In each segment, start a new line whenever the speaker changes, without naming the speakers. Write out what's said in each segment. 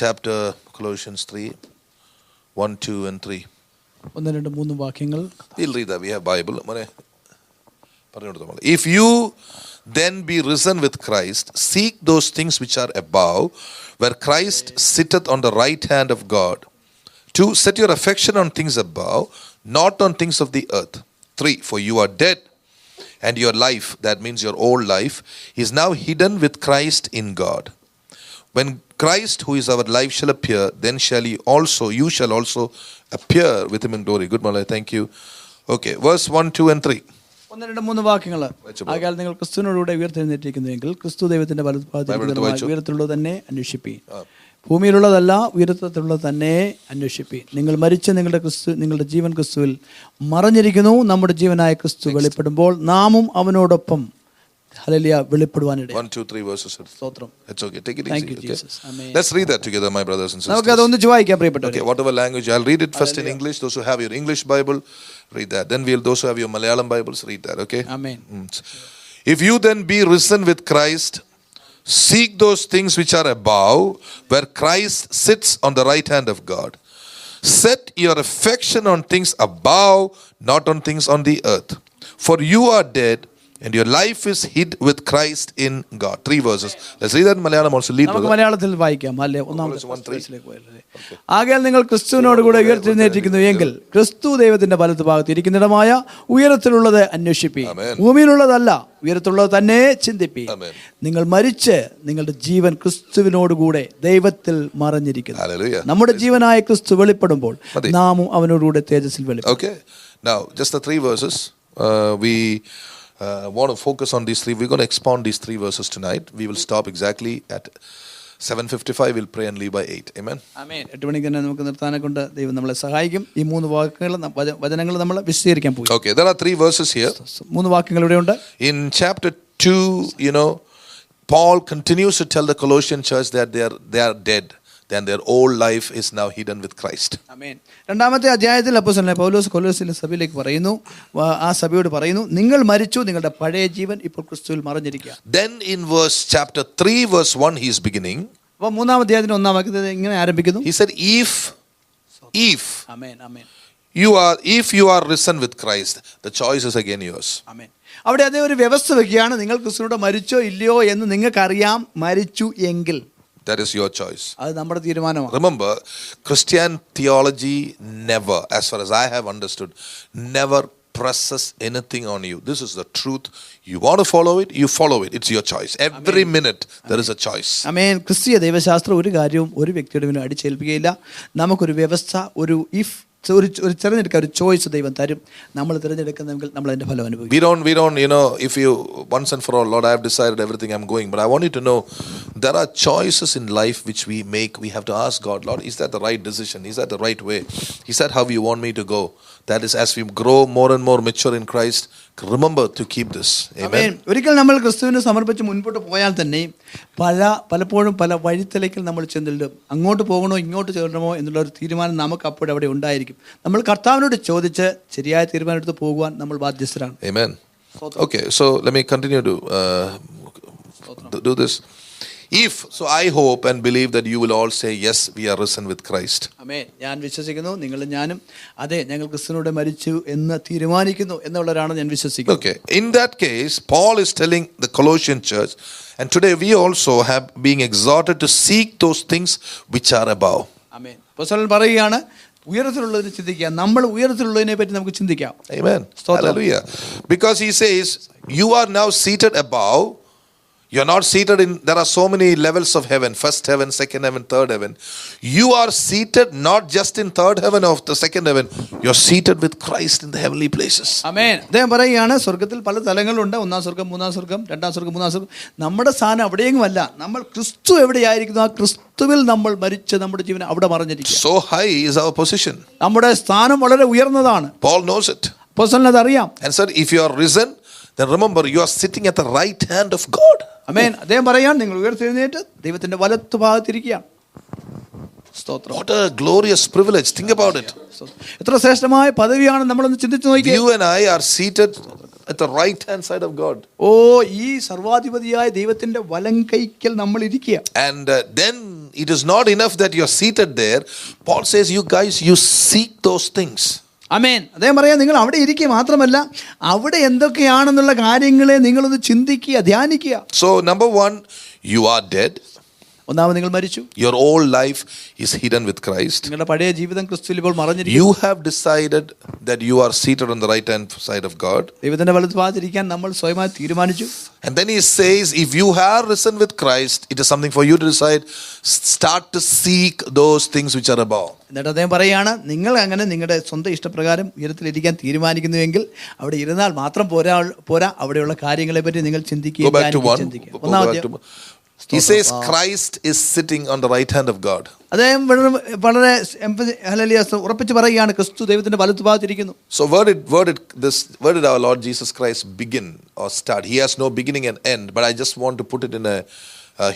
chapter Colossians 3, 1, 2 and 3.
1, 2, 3 വാക്യങ്ങൾ.
We'll read that. We have Bible. If you then be risen with Christ, seek those things which are above, where Christ sitteth on the right hand of God. 2, set your affection on things above, not on things of the earth. 3, for you are dead, and your life, that means your old life, is now hidden with Christ in God. When Christ, who is our life, shall appear, then you shall also appear with him in glory. Good, Malay, thank you. Okay, verse 1, 2 and 3.
1, 2, 3 വാക്യങ്ങൾ. ആകയാൽ നിങ്ങൾ ക്രിസ്തുവിനോടുകൂടെ ഉയർത്തെഴുന്നേറ്റിരിക്കുന്നുവെങ്കിൽ ക്രിസ്തു ദൈവത്തിന്റെ വലതുഭാഗത്ത് ഉയരത്തിലുള്ളത് തന്നെ അന്വേഷിപ്പീൻ. ഭൂമിയിലുള്ളതല്ല, ഉയരത്തിലുള്ളത് തന്നെ അന്വേഷിപ്പീൻ. നിങ്ങൾ മരിച്ച നിങ്ങളുടെ ജീവൻ ക്രിസ്തുവിൽ മറഞ്ഞിരിക്കുന്നു. നമ്മുടെ ജീവനായ ക്രിസ്തു വെളിപ്പെടുമ്പോൾ നാമും അവനോടൊപ്പം ഹല്ലേലൂയ വെളിപ്പെടുവാനിടയായി.
1, 2, 3 verses.
സ്തോത്രം.
It's okay. Take it easy.
Thank you,
Okay?
Jesus. Amen.
Let's read that together, my brothers and sisters.
നമുക്ക് അത് ഒന്നിച്ച് വായിക്കാം പ്രിയപ്പെട്ടവരെ.
Okay, whatever language, I'll read it first in English. Those who have your English Bible, read that. Then those who have your Malayalam Bibles, read that. Okay?
Amen.
If you then be risen with Christ, seek those things which are above, where Christ sits on the right hand of God. Set your affection on things above, not on things on the earth. For you are dead, and your life is hid with Christ in God. 3 verses. Let's read that in Malayalam also.
നമുക്ക് മലയാളത്തിൽ വായിക്കാം. അല്ലേ, ഒന്നാമത്തെ വേഴ്സിലേക്ക് പോയല്ലേ. ആകയാൽ നിങ്ങൾ ക്രിസ്തുവിനോട് കൂടെ ഉയർത്തെഴുന്നേറ്റിരിക്കുന്നു എങ്കിൽ ക്രിസ്തു ദൈവത്തിന്റെ വലതുഭാഗത്ത് ഇരിക്കുന്നിടമായ ഉയരത്തിലുള്ളത് അന്വേഷിപ്പീൻ. ഭൂമിയിലുള്ളതല്ല, ഉയരത്തിലുള്ളത് തന്നെ ചിന്തിപ്പീൻ. നിങ്ങൾ മരിച്ച് നിങ്ങളുടെ ജീവൻ ക്രിസ്തുവിനോടുകൂടെ ദൈവത്തിൽ മറഞ്ഞിരിക്കുന്നു. നമ്മുടെ ജീവനായ ക്രിസ്തു വെളിപ്പെടുമ്പോൾ നാമും അവനോടുകൂടെ തേജസ്സിൽ വെളിപ്പെടും.
Okay. Now, just the 3 verses. We want to focus on these 3. We're going to expound these 3 verses tonight. We will stop exactly at 7:55. We'll pray and leave by 8. Amen.
Amen. 8 മണിക്ക് തന്നെ നമുക്ക് നിർത്താനെ കൊണ്ട് ദൈവം നമ്മളെ സഹായിക്കും. ഈ 3 വചനങ്ങൾ നമ്മൾ വിശദീകരിക്കാൻ പോകും.
Okay, there are 3 verses here.
3 വാക്യങ്ങൾ ഇവിടെ ഉണ്ട്.
In chapter 2, Paul continues to tell the Colossian church that they are dead. Then their old life is now hidden with Christ.
Amen. രണ്ടാമത്തെ അധ്യായത്തിൽ അപ്പോസ്തലനായ പൗലോസ് കൊലോസ്യയിലെ സഭയിലേക്ക് പറയുന്നു, ആ സഭയോട് പറയുന്നു, നിങ്ങൾ മരിച്ചു, നിങ്ങളുടെ പഴയ ജീവൻ ഇപ്പോൾ ക്രിസ്തുവിൽ മറഞ്ഞിരിക്കുക.
Then in chapter 3 verse 1 he is beginning.
അപ്പോൾ 3-ാം അധ്യായത്തിന്റെ 1-ാം വാക്യത്തിൽ ഇങ്ങനെ ആരംഭിക്കുന്നു.
He said if
Amen. Amen.
if you are risen with Christ, the choice is again yours.
Amen. അവിടെ അതേ ഒരു വ്യവസ്ഥ വെക്കുകയാണ്. നിങ്ങൾ ക്രിസ്തുവിനോട് മരിച്ചോ ഇല്ലയോ എന്ന് നിങ്ങൾക്കറിയാം. മരിച്ചു എങ്കിൽ
that is your choice.
അത് നമ്മുടെ തീരുമാനമാണ്.
Remember, Christian theology never, as far as I have understood, never presses anything on you. This is the truth. You want to follow it, you follow it. It's your choice. Every minute there is a choice.
Amen. ക്രിസ്തീയ ദൈവശാസ്ത്രം ഒരു കാര്യവും ഒരു വ്യക്തിയുടെ മുന്നിൽ അടിച്ചേൽപ്പിക്കുകയില്ല. നമുക്കൊരു വ്യവസ്ഥ, ഒരു ഒരു തിരഞ്ഞെടുക്കാൻ ഒരു ചോയ്സ് ദൈവം തരും. നമ്മൾ തിരഞ്ഞെടുക്കുന്നെങ്കിൽ നമ്മൾ അതിന്റെ ഫലം അനുഭവിക്കും.
We don't if you once and for all, Lord, I have decided everything, I'm going, but I want you to know there are choices in life which we make. We have to ask God, Lord, is that the right decision? Is that the right way? Is that how you want me to go? That is, as we grow more and more mature in Christ, remember to keep this. Amen.
ഒരിക്കൽ നമ്മൾ ക്രിസ്തുവിനെ സമർപ്പിച്ച് മുൻപോട്ട് പോയാൽ തന്നെ പലപ്പോഴും പല വഴിത്തലയ്ക്കൽ നമ്മൾ ചെന്നിടും. അങ്ങോട്ട് പോകണോ ഇങ്ങോട്ട് ചെല്ലണമോ എന്നുള്ള ഒരു തീരുമാനം നമുക്ക് അപ്പോഴവിടെ ഉണ്ടായിരിക്കും. നമ്മൾ കർത്താവിനോട് ചോദിച്ച് ശരിയായ തീരുമാനം എടുത്ത് പോകുവാൻ നമ്മൾ ബാധ്യസ്ഥരാണ്.
Amen. Okay, so let me continue to do this. So I hope and believe that you will all say, yes, we are risen with Christ.
Amen. ഞാൻ വിശ്വസിക്കുന്നു, നിങ്ങളും ഞാനും അതെ ഞങ്ങൾ ക്രിസ്തുവിനോട് മരിച്ചു എന്ന് തീരുമാനിക്കുന്നു എന്നുള്ളവരാണ് ഞാൻ വിശ്വസിക്കുന്നത്.
Okay, in that case, Paul is telling the Colossian church, and today we also have being exhorted to seek those things which are above.
Amen. അപ്പോസ്തലൻ പറയുകയാണ്, ഉയരത്തിലുള്ളതിനെ ചിന്തിക്കുക. നമ്മൾ ഉയരത്തിലുള്ളതിനെ പറ്റി നമുക്ക് ചിന്തിക്കാം.
Amen. Hallelujah. Because he says, you are now seated above. You're not seated in, there are so many levels of heaven, first heaven, second heaven, third heaven. You are seated not just in third heaven or the second heaven, you're seated with Christ in the heavenly places.
Amen. അദ്ദേഹം പറയുകയാണ്, സ്വർഗ്ഗത്തിൽ പല തലങ്ങളുണ്ട്. 1-ാം സ്വർഗ്ഗം, 3-ാം സ്വർഗ്ഗം, 2-ാം സ്വർഗ്ഗം, 3-ാം സ്വർഗ്ഗം. നമ്മുടെ സ്ഥാനം അവിടെയെങ്കിലും അല്ല. നമ്മൾ ക്രിസ്തു എവിടെയായിരിക്കുന്നു, ആ ക്രിസ്തുവിൽ നമ്മൾ മരിച്ച് നമ്മുടെ ജീവൻ അവിടെ മറഞ്ഞിരിക്കുക.
So high is our position.
നമ്മുടെ സ്ഥാനം വളരെ ഉയർന്നതാണ്.
Paul knows it.
അപ്പോസ്തലൻ അതറിയാം.
And said, if you are risen, then remember you are sitting at the right hand of God.
Amen. അദ്ദേഹം പറയാൻ, നിങ്ങൾ ഉയർത്തെഴുന്നേറ്റ് ദൈവത്തിന്റെ വലത്തു ഭാഗത്തിരിക്കുകയാണ്. സ്തോത്രം.
What a glorious privilege. Think about it.
എത്ര ശ്രേഷ്ഠമായ പദവിയാണ്. നമ്മളൊന്ന് ചിന്തിച്ചു നോക്കിയേ.
You and I are seated at the right hand side of God.
ഈ സർവാധിപതിയായ ദൈവത്തിന്റെ വലം കൈക്കൽ നമ്മൾ ഇരിക്കുക.
And then it is not enough that you're seated there. Paul says, you guys, you seek those things.
ആമേൻ. അദ്ദേഹം പറയാം, നിങ്ങൾ അവിടെ ഇരിക്കുക മാത്രമല്ല, അവിടെ എന്തൊക്കെയാണെന്നുള്ള കാര്യങ്ങളെ നിങ്ങളൊന്ന് ചിന്തിക്കുക, ധ്യാനിക്കുക.
So number one, you are dead.
ഒന്നാമത് നിങ്ങൾ മരിച്ചു.
Your old life is hidden with Christ.
നിങ്ങളുടെ പഴയ ജീവിതം ക്രിസ്തുവിൽ ഇപ്പോൾ മറഞ്ഞിരിക്കുന്നു.
You have decided that you are seated on the right hand side of God.
ദൈവത്തിന്റെ വലതുഭാഗത്തിരിക്കാൻ നമ്മൾ സ്വയമായി തീരുമാനിച്ചു.
And then he says, if you have risen with Christ, it is something for you to decide. Start to seek those things which are above.
എന്നിട്ട് അദ്ദേഹം പറയുകയാണ്, നിങ്ങൾ അങ്ങനെ നിങ്ങളുടെ സ്വന്തം ഇഷ്ടപ്രകാരം ഉയരത്തിലിരിക്കാൻ തീരുമാനിക്കുന്നുവെങ്കിൽ അവിടെ ഇരുന്നാൽ മാത്രം പോരാ, അവിടെയുള്ള കാര്യങ്ങളെ പറ്റി നിങ്ങൾ ചിന്തിക്കുക. ഒന്നാമത്
he says Christ is sitting on the right hand of God.
അദ്ദേഹം വളരെ ഉറപ്പിച്ച് പറയുകയാണ്, ക്രിസ്തു ദൈവത്തിന്റെ വലതുഭാഗത്തിരിക്കുന്നു.
So where did our Lord Jesus Christ begin or start? He has no beginning and end, but I just want to put it in a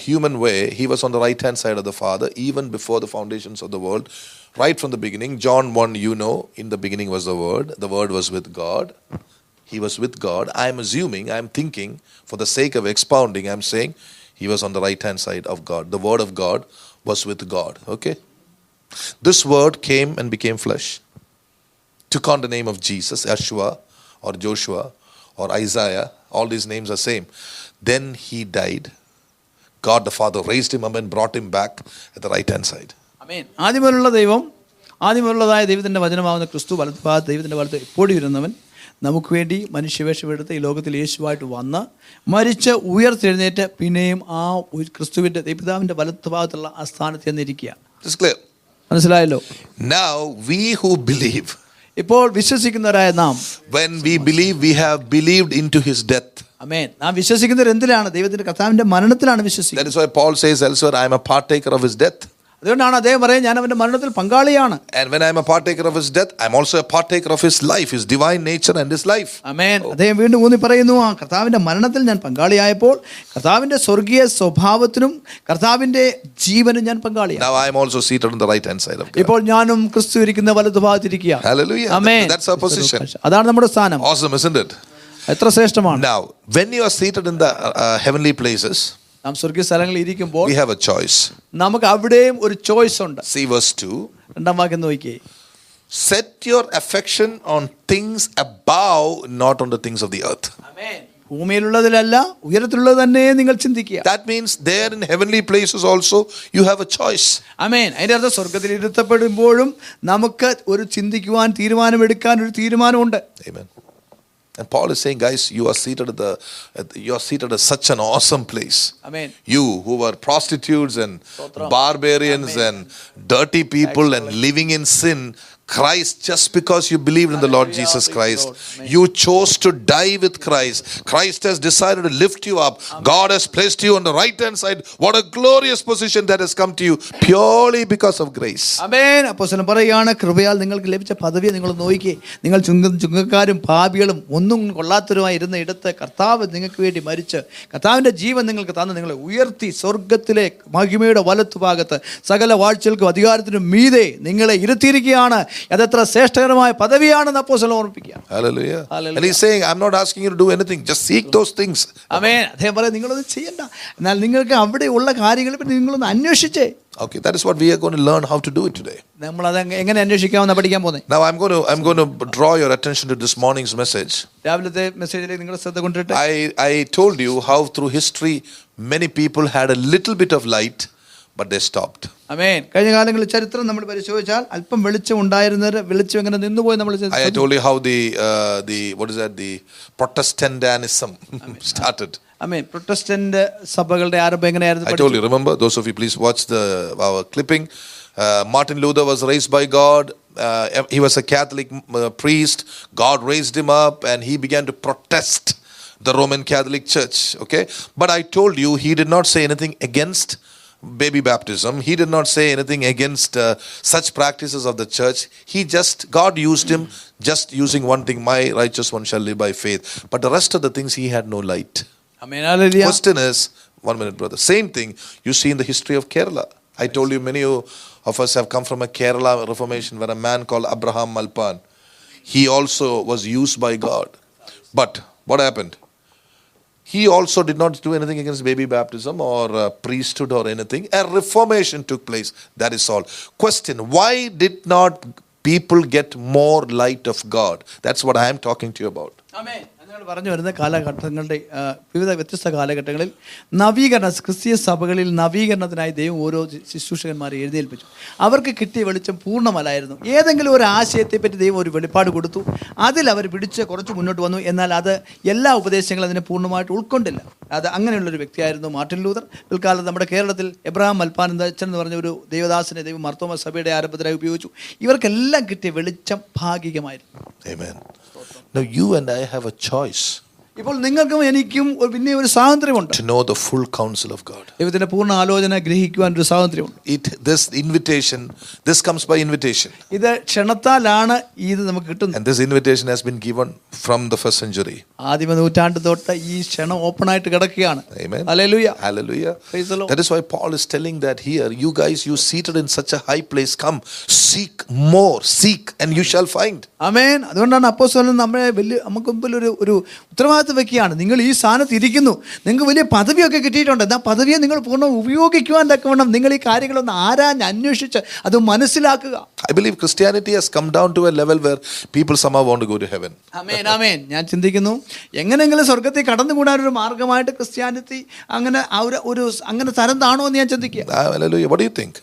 human way. He was on the right hand side of the Father even before the foundations of the world, right from the beginning. John 1, in the beginning was the Word was with God. He was with God. I'm assuming, I'm thinking, for the sake of expounding, I'm saying he was on the right hand side of God. The Word of God was with God. Okay? This Word came and became flesh, took on the name of Jesus, Yeshua or Joshua or Isaiah. All these names are same. Then he died. God the Father raised him up and brought him back at the right hand side.
ആമേൻ. ആദ്യമുള്ളതായ ദൈവത്തിന്റെ വചനമാവുന്ന ക്രിസ്തു വലതുഭാഗത്ത് ദൈവത്തിന്റെ വലത്ത് എപ്പോഴും ഇരുന്നവൻ നമുക്ക് വേണ്ടി മനുഷ്യവേഷമെടുത്ത് ഈ ലോകത്തിൽ യേശുവായിട്ട് വന്ന് മരിച്ച് ഉയർത്തെഴുന്നേറ്റ് പിന്നെയും ആ ക്രിസ്തുവിന്റെ ദൈവപിതാവിന്റെ വലത്തുഭാഗത്തുള്ള ആ സ്ഥാനത്ത് ചെന്നിരിക്കുക. മനസ്സിലായല്ലോ?
Now we who believe,
ഇപ്പോൾ വിശ്വസിക്കുന്നവരായ നാം,
when we believe, we have believed into his death.
ആമേൻ. നാം വിശ്വസിക്കുന്നത് എന്തിലാണ്? ദൈവത്തിന്റെ കർത്താവിന്റെ മരണത്തിലാണ് വിശ്വസിക്കുന്നത്.
That is why Paul says elsewhere, I am a partaker of his death.
അതുകൊണ്ടാണ് അദ്ദേഹം പറയുന്നത്, ഞാൻ അവന്റെ മരണത്തിൽ പങ്കാളിയാണ്.
And when I am a partaker of his death, I am also a partaker of his life, his divine nature and his life.
ആമേൻ. അദ്ദേഹം വീണ്ടും ഊന്നി പറയുന്നു, ആ കർത്താവിന്റെ മരണത്തിൽ ഞാൻ പങ്കാളിയായപ്പോൾ കർത്താവിന്റെ സ്വർഗീയ സ്വഭാവത്തിനും കർത്താവിന്റെ ജീവനും ഞാൻ പങ്കാളിയാണ്.
Now I am also seated on the right hand side of God.
ഇപ്പോൾ ഞാനും ക്രിസ്തു ഇരിക്കുന്ന വലതുഭാഗത്തിരിക്കുക.
Hallelujah.
Amen.
That's our position.
അതാണ് നമ്മുടെ സ്ഥാനം.
Awesome, isn't it?
എത്ര ശ്രേഷ്ഠമാണ്.
Now when you are seated in the heavenly places,
നാം സ്വർഗീയ സ്ഥലങ്ങളിൽ ഇരിക്കുമ്പോൾ
we have a choice.
നമുക്ക് അവിടെയും ഒരു ചോയ്സ് ഉണ്ട്.
See verse 2.
രണ്ടാം വാക്യം നോക്കിയേ.
Set your affection on things above, not on the things of the earth.
ആമേൻ. ഭൂമിയിലുള്ളതിലല്ല, ഉയരത്തിലുള്ളത് തന്നെ നിങ്ങൾ ചിന്തിക്കുക.
That means there in heavenly places also you have a choice.
ആമേൻ. അതിന്റെ അർത്ഥം സ്വർഗ്ഗത്തിൽ ഇരുത്തപ്പെടുമ്പോഴും നമുക്ക് ഒരു ചിന്തിക്കുവാൻ, തീരുമാനമെടുക്കാൻ ഒരു തീരുമാനമുണ്ട്.
Amen. And Paul is saying, guys, you are seated at such an awesome place.
Amen.
You who were prostitutes and barbarians and dirty people and living in sin, Christ, just because you believed in the Lord Jesus Christ, you chose to die with Christ. Christ has decided to lift you up. God has placed you on the right hand side. What a glorious position that has come to you purely because of grace.
ആമേൻ. അപ്പോസ്തലൻ പറയുകയാണ്, കൃപയാൽ നിങ്ങൾക്ക് ലഭിച്ച പദവിയെ നിങ്ങൾ നോക്കിക്കേ. നിങ്ങൾ ചുങ്കക്കാരും പാപികളും ഒന്നും കൊള്ളാത്തവരുമായി ഇരുന്ന ഇടത്ത് കർത്താവ് നിങ്ങൾക്ക് വേണ്ടി മരിച്ച് കർത്താവിന്റെ ജീവൻ നിങ്ങൾക്ക് തന്ന് നിങ്ങളെ ഉയർത്തി സ്വർഗത്തിലെ മഹിമയുടെ വലത്തുഭാഗത്ത് സകല വാഴ്ചകൾക്കും അധികാരത്തിനും മീതെ നിങ്ങളെ ഇരുത്തിയിരിക്കുകയാണ്. അതെത്ര ശ്രേഷ്ഠകരമായ പദവിയാണെന്ന് അപ്പോസ്തലൻ ഓർമ്മിപ്പിക്കുക.
Hallelujah. And he's saying, I'm not asking you to do anything, just seek those things.
ആമേൻ. അദ്ദേഹം പറയുന്നത് നിങ്ങളൊന്നും ചെയ്യണ്ട, എന്നാൽ നിങ്ങൾക്ക് അവിടെ ഉള്ള കാര്യങ്ങളെ പറ്റി നിങ്ങളൊന്ന് അന്വേഷിച്ചേ.
Okay, that is what we are going to learn how to do it today.
നമ്മൾ അത് എങ്ങനെ അന്വേഷിക്കാമെന്ന് പഠിക്കാൻ പോകുന്നത്.
Now I'm going to draw your attention to this morning's message.
രാവിലത്തെ മെസ്സേജിലേക്ക് നിങ്ങളുടെ ശ്രദ്ധ കൊണ്ടിട്ട്
I told you how through history many people had a little bit of light but they stopped.
ആമേൻ. കഴിഞ്ഞ കാലങ്ങളിൽ ചരിത്രം നമ്മൾ പരിശോധിച്ചാൽ അല്പം വെളിച്ചം ഉണ്ടായിരുന്നവർ വെളിച്ചം എങ്ങനെ നിന്നുപോയി നമ്മൾ.
I told you how the Protestantism started.
Amen. Protestant സഭകളുടെ ആരംഭം എങ്ങനെയായിരുന്നു?
I told you, remember, those of you please watch our clipping. Martin Luther was raised by God. He was a Catholic priest. God raised him up and he began to protest the Roman Catholic Church. Okay, but I told you he did not say anything against baby baptism. He did not say anything against such practices of the church. God used him just using one thing, my righteous one shall live by faith. But the rest of the things he had no light.
Amen. Hallelujah.
Question is, 1 minute brother, same thing you see in the history of Kerala. I told you many of us have come from a Kerala Reformation where a man called Abraham Malpan, he also was used by God. But what happened? He also did not do anything against baby baptism or priesthood or anything. A reformation took place. That is all. Question: why did not people get more light of God? That's what I am talking to you about.
Amen. പറഞ്ഞു വരുന്ന കാലഘട്ടങ്ങളുടെ വിവിധ വ്യത്യസ്ത കാലഘട്ടങ്ങളിൽ നവീകരണ ക്രിസ്തീയ സഭകളിൽ നവീകരണത്തിനായി ദൈവം ഓരോ ശുശ്രൂഷകന്മാരെ എഴുന്നേൽപ്പിച്ചു. അവർക്ക് കിട്ടിയ വെളിച്ചം പൂർണ്ണമല്ലായിരുന്നു. ഏതെങ്കിലും ഒരു ആശയത്തെപ്പറ്റി ദൈവം ഒരു വെളിപ്പാട് കൊടുത്തു, അതിൽ അവർ പിടിച്ച് കുറച്ച് മുന്നോട്ട് വന്നു. എന്നാൽ അത് എല്ലാ ഉപദേശങ്ങളും അതിനെ പൂർണ്ണമായിട്ട് ഉൾക്കൊണ്ടില്ല. അത് അങ്ങനെയുള്ളൊരു വ്യക്തിയായിരുന്നു മാർട്ടിൻ ലൂതർ. പിൽക്കാലത്ത് നമ്മുടെ കേരളത്തിൽ എബ്രഹാം മൽപ്പാനന്ദച്ചൻ എന്ന് പറഞ്ഞ ഒരു ദൈവദാസനെ ദൈവം മാർത്തോമാ സഭയുടെ ആരംഭത്തിനായി ഉപയോഗിച്ചു. ഇവർക്കെല്ലാം കിട്ടിയ വെളിച്ചം ഭാഗികമായിരുന്നു.
Amen. Now you and I have a choice.
ഇപ്പോൾ നിങ്ങൾക്കും എനിക്കും പിന്നെ ഒരു സ്വാതന്ത്ര്യമുണ്ട്.
To know the full counsel of God.
ദൈവത്തിന്റെ പൂർണ്ണ ആലോചന ഗ്രഹിക്കുവാൻ ഒരു സ്വാതന്ത്ര്യമുണ്ട്.
This invitation, this comes by invitation.
ഇത് ക്ഷണത്താലാണ് ഇത് നമുക്ക് കിട്ടുന്നത്.
And this invitation has been given from the first century.
ആദിമ നൂറ്റാണ്ട് തൊട്ട് ഈ ക്ഷണം ഓപ്പൺ ആയിട്ട് കിടക്കുകയാണ്.
Amen.
Hallelujah.
Hallelujah.
Praise the Lord.
That is why Paul is telling that here, you guys, you seated in such a high place, come seek more, seek and you shall find.
ആമേൻ. അതുകൊണ്ടാണ് അപ്പോസ്തലൻ നമ്മളെ നമുക്ക് മുമ്പിൽ ഒരു ഉത്തരവാദിത്വം വെക്കുകയാണ്. നിങ്ങൾ ഈ സ്ഥാനത്ത് ഇരിക്കുന്നു, നിങ്ങൾക്ക് വലിയ പദവിയൊക്കെ കിട്ടിയിട്ടുണ്ട്. എന്നാൽ പദവിയെ നിങ്ങൾ പൂർണ്ണ ഉപയോഗിക്കുവാൻ തക്കവണ്ണം നിങ്ങൾ ഈ കാര്യങ്ങളൊന്ന് ആരാഞ്ഞ് അന്വേഷിച്ച് അത് മനസ്സിലാക്കുക.
I believe Christianity has come down to a level where people somehow want to go to heaven.
ആമേൻ, ആമേൻ. ഞാൻ ചിന്തിക്കുന്നു എങ്ങനെയെങ്കിലും സ്വർഗത്തിൽ കടന്നുകൂടാനൊരു മാർഗമായിട്ട് ക്രിസ്ത്യാനിറ്റി അങ്ങനെ അങ്ങനെ തരം താണോ എന്ന് ഞാൻ ചിന്തിക്കുക.
Hallelujah. What do you think?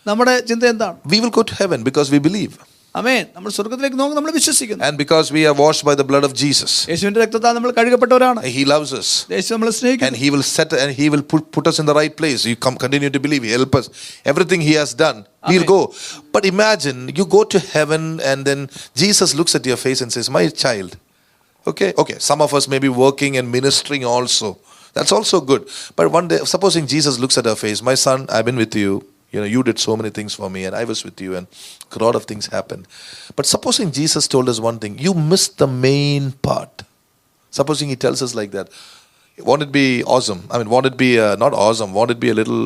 നമ്മുടെ ചിന്ത എന്താണ്?
We will go to heaven because we believe.
ആമേൻ. നമ്മൾ സ്വർഗ്ഗത്തിലേക്ക് നോക്കും, നമ്മൾ വിശ്വസിക്കുന്നു.
And because we are washed by the blood of Jesus.
യേശുവിന്റെ രക്തത്താൽ നമ്മൾ കഴുകപ്പെട്ടവരാണ്.
He loves us.
യേശു നമ്മളെ സ്നേഹിക്കുന്നു.
And he will set and he will put us in the right place. You continue to believe, he help us. Everything he has done, we'll go. But imagine you go to heaven and then Jesus looks at your face and says, "My child." Okay. Some of us may be working and ministering also. That's also good. But one day, supposing Jesus looks at our face, "My son, I've been with you. You know, you did so many things for me and I was with you and a lot of things happened." But supposing Jesus told us one thing, you missed the main part. Supposing he tells us like that, won't it be awesome? I mean, won't it be not awesome? Won't it be a little,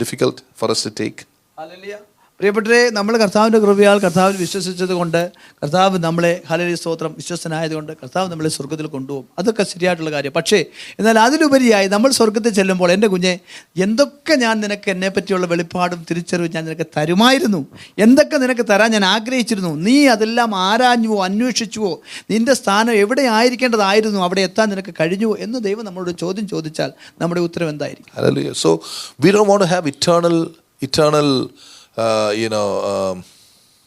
difficult for us to take?
Hallelujah. പ്രിയപ്പെട്ടവരെ, നമ്മൾ കർത്താവിൻ്റെ കൃപയാൽ കർത്താവിൽ വിശ്വസിച്ചത് കൊണ്ട് കർത്താവ് നമ്മളെ hallelujah സ്തോത്രം വിശ്വസ്തനായതുകൊണ്ട് കർത്താവ് നമ്മളെ സ്വർഗ്ഗത്തിൽ കൊണ്ടുപോകും. അതൊക്കെ ശരിയായിട്ടുള്ള കാര്യം. പക്ഷേ എന്നാൽ അതിലുപരിയായി നമ്മൾ സ്വർഗ്ഗത്തിൽ ചെല്ലുമ്പോൾ, എൻ്റെ കുഞ്ഞെ, എന്തൊക്കെ ഞാൻ നിനക്ക് എന്നെ പറ്റിയുള്ള വെളിപ്പാടും തിരിച്ചറിവും ഞാൻ നിനക്ക് തരുമായിരുന്നു, എന്തൊക്കെ നിനക്ക് തരാൻ ഞാൻ ആഗ്രഹിച്ചിരുന്നു, നീ അതെല്ലാം ആരാഞ്ഞുവോ അന്വേഷിച്ചുവോ, നിൻ്റെ സ്ഥാനം എവിടെ ആയിരിക്കേണ്ടതായിരുന്നു, അവിടെ എത്താൻ നിനക്ക് കഴിഞ്ഞുവോ എന്ന് ദൈവം നമ്മളോട് ചോദ്യം ചോദിച്ചാൽ നമ്മുടെ ഉത്തരം എന്തായിരിക്കും?
Hallelujah. So we don't want to have eternal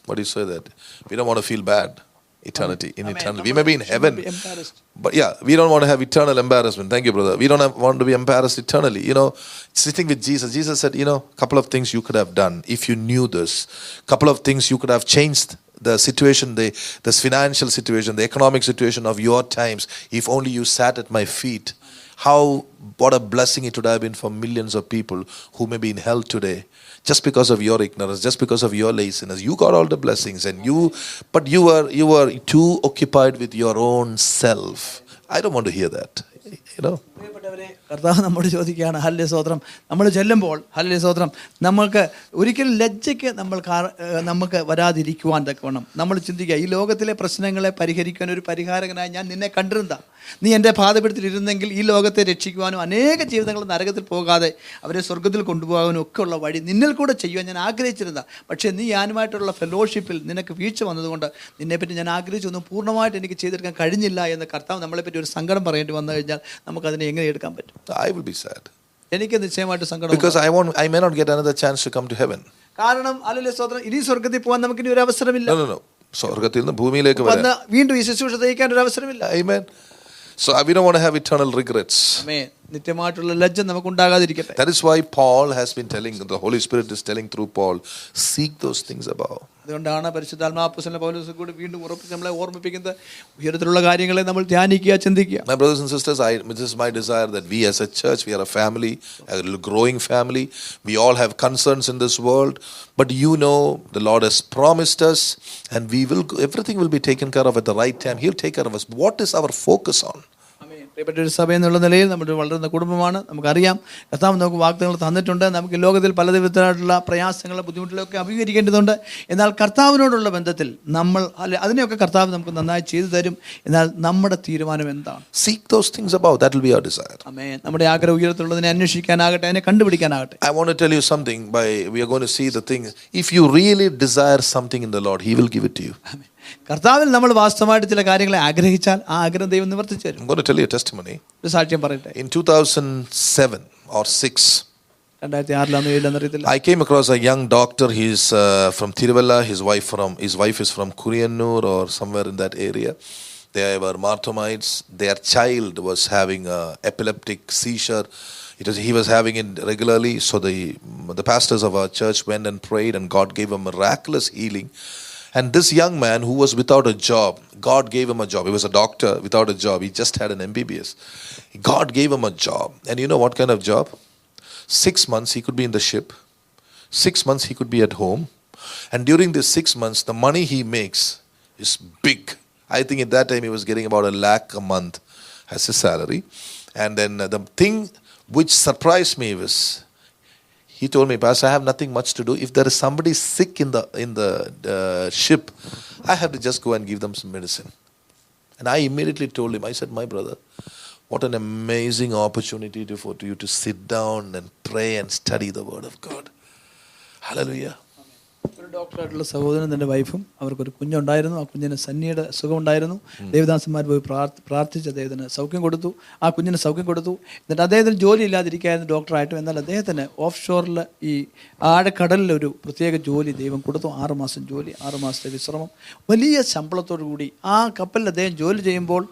what do you say that? We don't want to feel bad. Eternity. We may be in heaven. But we don't want to have eternal embarrassment. Thank you, brother. We don't want to be embarrassed eternally. Sitting with Jesus. Jesus said, couple of things you could have done if you knew this. Couple of things you could have changed the situation, the financial situation, the economic situation of your times, if only you sat at my feet. What a blessing it would have been for millions of people who may be in hell today. Just because of your ignorance, just because of your laziness, you got all the blessings, but you were too occupied with your own self. I don't want to hear that.
കർത്താവ് നമ്മോട് ചോദിക്കുകയാണ്, hallelujah സ്തോത്രം, നമ്മൾ ചെല്ലുമ്പോൾ hallelujah സ്തോത്രം, നമുക്ക് ഒരിക്കലും ലജ്ജയ്ക്ക് നമുക്ക് വരാതിരിക്കുവാൻ തക്കവണ്ണം നമ്മൾ ചിന്തിക്കുക, ഈ ലോകത്തിലെ പ്രശ്നങ്ങളെ പരിഹരിക്കാൻ ഒരു പരിഹാരകനായി ഞാൻ നിന്നെ കണ്ടിരുന്ന, നീ എൻ്റെ പാദപീഠത്തിലിരുന്നെങ്കിൽ ഈ ലോകത്തെ രക്ഷിക്കുവാനും അനേക ജീവിതങ്ങൾ നരകത്തിൽ പോകാതെ അവരെ സ്വർഗ്ഗത്തിൽ കൊണ്ടുപോകാനും ഒക്കെ ഉള്ള വഴി നിന്നിൽ കൂടെ ചെയ്യുവാൻ ഞാൻ ആഗ്രഹിച്ചിരുന്ന, പക്ഷേ നീ ഞാനുമായിട്ടുള്ള ഫെലോഷിപ്പിൽ നിനക്ക് വീഴ്ച വന്നതുകൊണ്ട് നിന്നെപ്പറ്റി ഞാൻ ആഗ്രഹിച്ചൊന്നും പൂർണ്ണമായിട്ട് എനിക്ക് ചെയ്തെടുക്കാൻ കഴിഞ്ഞില്ല എന്ന് കർത്താവ് നമ്മളെപ്പറ്റി ഒരു സങ്കടം പറയേണ്ടി വന്നു കഴിഞ്ഞാൽ നമുക്കതിനെ എങ്ങനെ എടുക്കാൻ പറ്റും?
I will be sad.
എനിക്ക് നിശ്ചയമായിട്ട് സങ്കടം,
because I may not get another chance to come to heaven.
കാരണം ഹല്ലേലൂയ സ്തോത്രം, ഇനി സ്വർഗ്ഗത്തിൽ പോകാൻ നമുക്കിനി ഒരു അവസരമില്ല.
No. സ്വർഗ്ഗത്തിൽ നിന്ന് ഭൂമിയിലേക്ക്
വന്ന് വീണ്ടും ഈ ശുശ്രൂഷ ചെയ്യിക്കാൻ ഒരു അവസരമില്ല.
Amen. So we don't want to have eternal regrets.
Amen. നിത്യമായിട്ടുള്ള ലജ്ജ നമുക്ക് ഉണ്ടാകാതിരിക്കട്ടെ.
That is why Paul has been telling, the Holy Spirit is telling through Paul, seek those things above.
അതുകൊണ്ടാണ് പരിശുദ്ധാത്മാവ് അപ്പോസ്തലൻ പൗലോസ് കൂടി വീണ്ടും ഉറപ്പിച്ച് നമ്മളെ ഓർമ്മിപ്പിക്കുന്നത്, ഉയരത്തിലുള്ള കാര്യങ്ങളെ നമ്മൾ ധ്യാനിക്കുക, ചിന്തിക്കുക.
My brothers and sisters, this is my desire that we as a church, we are a family, a growing family. We all have concerns in this world, but the Lord has promised us, and everything will be taken care of at the right time. He'll take care of us. What is our focus on?
പ്രിയപ്പെട്ട ഒരു സഭ എന്നുള്ള നിലയിൽ നമ്മുടെ വളരുന്ന കുടുംബമാണ്. നമുക്കറിയാം കർത്താവ് നമുക്ക് വാഗ്ദത്തങ്ങൾ തന്നിട്ടുണ്ട്. നമുക്ക് ലോകത്തിൽ പല വിധത്തിലായിട്ടുള്ള പ്രയാസങ്ങൾ, ബുദ്ധിമുട്ടിലൊക്കെ അഭിമുഖീകരിക്കേണ്ടതുണ്ട്. എന്നാൽ കർത്താവിനോടുള്ള ബന്ധത്തിൽ നമ്മൾ അതിനെയൊക്കെ കർത്താവ് നമുക്ക് നന്നായി ചെയ്തു തരും. എന്നാൽ നമ്മുടെ തീരുമാനം എന്താണ്?
Seek those things above. That will be our desire.
ആമേൻ. നമ്മുടെ ആഗ്രഹ ഉയരത്തിലുള്ളതിനെ അന്വേഷിക്കാനാകട്ടെ, അതിനെ കണ്ടുപിടിക്കാനാകട്ടെ.
I want to tell you something. We are going to see the things. If you really desire something in the Lord, He will give it to you.
ആമേൻ. കർത്താവിൽ നമ്മൾ വാസ്തവമായിട്ട് ചില കാര്യങ്ങളെ ആഗ്രഹിച്ചാൽ ആ ആഗ്രഹം ദൈവം നിവർത്തിച്ചു തരും.
I'm going to tell you a testimony.
ഒരു സാക്ഷ്യം പറയട്ടെ.
In 2007 or 6,
2006
I came across a young doctor. He's from Tiruvalla. His wife is from Kuriyanur or somewhere in that area. They were martymites. Their child was having a epileptic seizure. He was having it regularly. So the pastors of our church went and prayed, and God gave a miraculous healing. And this young man who was without a job, God gave him a job. He was a doctor without a job. He just had an MBBS. God gave him a job. And you know what kind of job? 6 months he could be in the ship. 6 months he could be at home. And during these 6 months, the money he makes is big. I think at that time he was getting about 1 lakh a month as his salary. And then the thing which surprised me was, he told me, Pastor, I have nothing much to do. If there is somebody sick in the ship, I have to just go and give them some medicine. And I immediately told him, I said, my brother, what an amazing opportunity for you to sit down and pray and study the Word of God. Hallelujah.
ഒരു ഡോക്ടറായിട്ടുള്ള സഹോദരൻ തൻ്റെ വൈഫും അവർക്കൊരു കുഞ്ഞുണ്ടായിരുന്നു. ആ കുഞ്ഞിന് സന്നിയുടെ സുഖമുണ്ടായിരുന്നു. ദേവദാസന്മാർ പോയി പ്രാർത്ഥിച്ച് അദ്ദേഹത്തിന് സൗഖ്യം കൊടുത്തു. ആ കുഞ്ഞിന് സൗഖ്യം കൊടുത്തു. എന്നിട്ട് അദ്ദേഹത്തിന് ജോലി ഇല്ലാതിരിക്കുകയായിരുന്നു ഡോക്ടറായിട്ടും. എന്നാൽ അദ്ദേഹത്തിന് ഓഫ് ഷോറിൽ ഈ ആഴക്കടലിലൊരു പ്രത്യേക ജോലി ദൈവം കൊടുത്തു. 6 മാസം ജോലി, 6 മാസത്തെ വിശ്രമം, വലിയ ശമ്പളത്തോടു കൂടി ആ കപ്പലിൽ അദ്ദേഹം ജോലി ചെയ്യുമ്പോൾ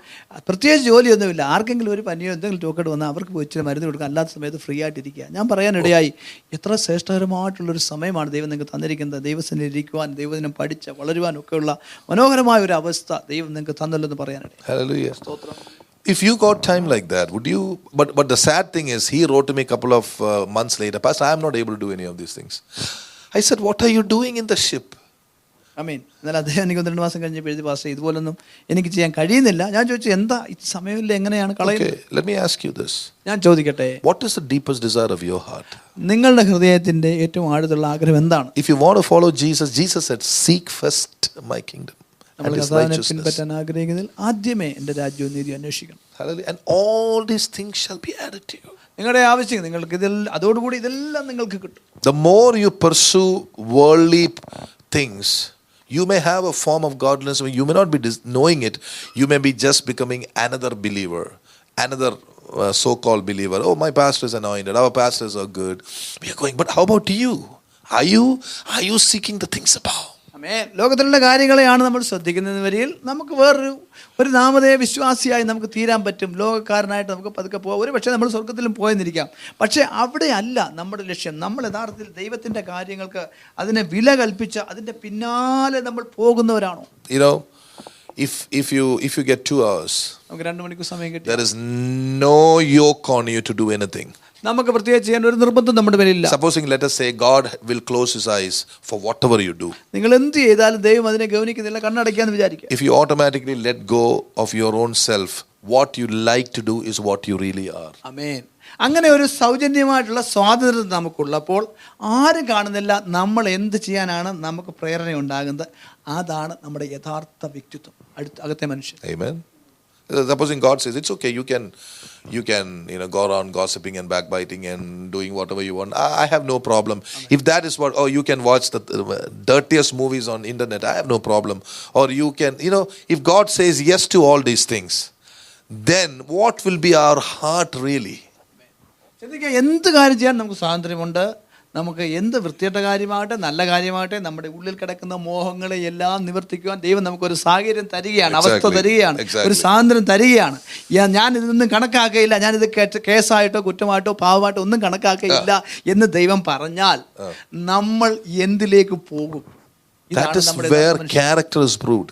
പ്രത്യേകിച്ച് ജോലിയൊന്നുമില്ല. ആർക്കെങ്കിലും ഒരു പനിയോ എന്തെങ്കിലും ടോക്കറ്റ് വന്നാൽ അവർക്ക് പോയി ഇച്ചിരി മരുന്ന് കൊടുക്കുക, അല്ലാത്ത സമയത്ത് ഫ്രീ ആയിട്ടിരിക്കുക. ഞാൻ പറയാനിടയായി, എത്ര ശ്രേഷ്ഠകരമായിട്ടുള്ളൊരു സമയമാണ് ദൈവം നിങ്ങൾക്ക് തന്നിരിക്കുന്നത്. ദൈവസന്നിധിയിൽ ഇരിക്കുവാൻ, ദൈവദിനം പഠിച്ച് വളരുവാൻ ഒക്കെയുള്ള മനോഹരമായ ഒരു അവസ്ഥ ദൈവം നിങ്ങൾക്ക് തന്നല്ലെന്ന് പറയാനാണ്.
Hallelujah. If you got time like that, would you? But the sad thing is, he wrote to me a couple of months later, Pastor, I am not able to do any of these things. I said, what are you doing in the ship?
ആമേൻ. എന്നാൽ അദ്ദേഹം എനിക്ക് 2 മാസം കഴിഞ്ഞപ്പോൾ എഴുതി, pastor, ഇതുപോലൊന്നും എനിക്ക് ചെയ്യാൻ കഴിയുന്നില്ല. ഞാൻ ചോദിച്ചു, എന്താ ഈ സമയമില്ല, എങ്ങനെയാണ് കളയുന്നത്?
Okay, let me ask you this.
ഞാൻ ചോദിക്കട്ടെ,
what is the deepest desire of your heart?
നിങ്ങളുടെ ഹൃദയത്തിന്റെ ഏറ്റവും ആഴത്തിലുള്ള ആഗ്രഹം എന്താണ്?
If you want to follow Jesus, Jesus said, seek first my kingdom and his righteousness.
പിൻപറ്റാൻ ആഗ്രഹിക്കുന്നതിൽ ആദ്യമേ എൻ്റെ രാജ്യവും നീതി അന്വേഷിക്കണം.
Hallelujah. And all these things shall be added to you.
നിങ്ങളുടെ ആവശ്യം നിങ്ങൾക്ക് അതോടുകൂടി ഇതെല്ലാം നിങ്ങൾക്ക് കിട്ടും.
The more you pursue worldly things, you may have a form of godliness. You may not be knowing it. You may be just becoming another believer, another so-called believer. Oh, my pastor is anointed. Our pastors are good. We are going. But how about you? Are you seeking the things above?
ആമേൻ. ലോകത്തിലുള്ള കാര്യങ്ങളെയാണ് നമ്മൾ ശ്രദ്ധിക്കുന്നത് വരിയിൽ നമുക്ക് ഒരു നാമധേയ വിശ്വാസിയായി നമുക്ക് തീരാൻ പറ്റും. ലോകക്കാരനായിട്ട് നമുക്ക് പതുക്കെ പോകാം. ഒരു പക്ഷേ നമ്മൾ സ്വർഗത്തിലും പോയെന്നിരിക്കാം. പക്ഷേ അവിടെ അല്ല നമ്മുടെ ലക്ഷ്യം. നമ്മൾ യഥാർത്ഥത്തിൽ ദൈവത്തിൻ്റെ കാര്യങ്ങൾക്ക് അതിനെ വില കൽപ്പിച്ച് അതിൻ്റെ പിന്നാലെ നമ്മൾ പോകുന്നവരാണോ?
You know, if you get 2 hours,
നമുക്ക് 2 മണിക്കൂർ സമയം കിട്ടി,
there is no yoke on you to do anything.
നമുക്ക് പ്രത്യേകിച്ച് ചെയ്യാൻ ഒരു നിർബന്ധം നമ്മുടെ മേലില്ല.
Supposing, let us say, God will close his eyes for whatever you do.
നിങ്ങൾ എന്ത് ചെയ്താലും ദൈവം അതിനെ ഗൗനിക്കുന്നില്ല, കണ്ണടയ്ക്കാന്ന് വിചാരിക്കുക.
If you automatically let go of your own self, what you like to do is what you really are.
ആമേൻ. അങ്ങനെ ഒരു സൗജന്യമായിട്ടുള്ള സ്വാതന്ത്ര്യം നമുക്കുള്ളപ്പോൾ ആരും കാണുന്നില്ല നമ്മൾ എന്ത് ചെയ്യാനാണ് നമുക്ക് പ്രേരണ ഉണ്ടാകുന്നത്. അതാണ് നമ്മുടെ യഥാർത്ഥ വ്യക്തിത്വം, അകത്തെ മനുഷ്യൻ.
Amen. Supposing God says it's okay, you can go around gossiping and backbiting and doing whatever you want. I have no problem. Amen. If that is what, you can watch the dirtiest movies on internet. I have no problem. Or you can, if God says yes to all these things, then what will be our heart really?
എന്ത് കാര്യം ചെയ്യാൻ നമുക്ക് സ്വാതന്ത്ര്യമുണ്ട്. നമുക്ക് എന്ത് വൃത്തിയുടെ കാര്യമാകട്ടെ നല്ല കാര്യമാകട്ടെ നമ്മുടെ ഉള്ളിൽ കിടക്കുന്ന മോഹങ്ങളെ എല്ലാം നിവർത്തിക്കുവാൻ ദൈവം നമുക്കൊരു സാഹചര്യം തരികയാണ്, അവസ്ഥ തരികയാണ്, ഒരു സ്വാതന്ത്ര്യം തരികയാണ്. ഞാൻ ഇതൊന്നും കണക്കാക്കയില്ല, ഞാനിത് കേസായിട്ടോ കുറ്റമായിട്ടോ പാവമായിട്ടോ ഒന്നും കണക്കാക്കയില്ല എന്ന് ദൈവം പറഞ്ഞാൽ നമ്മൾ എന്തിലേക്ക് പോകും?
That is where character is proved.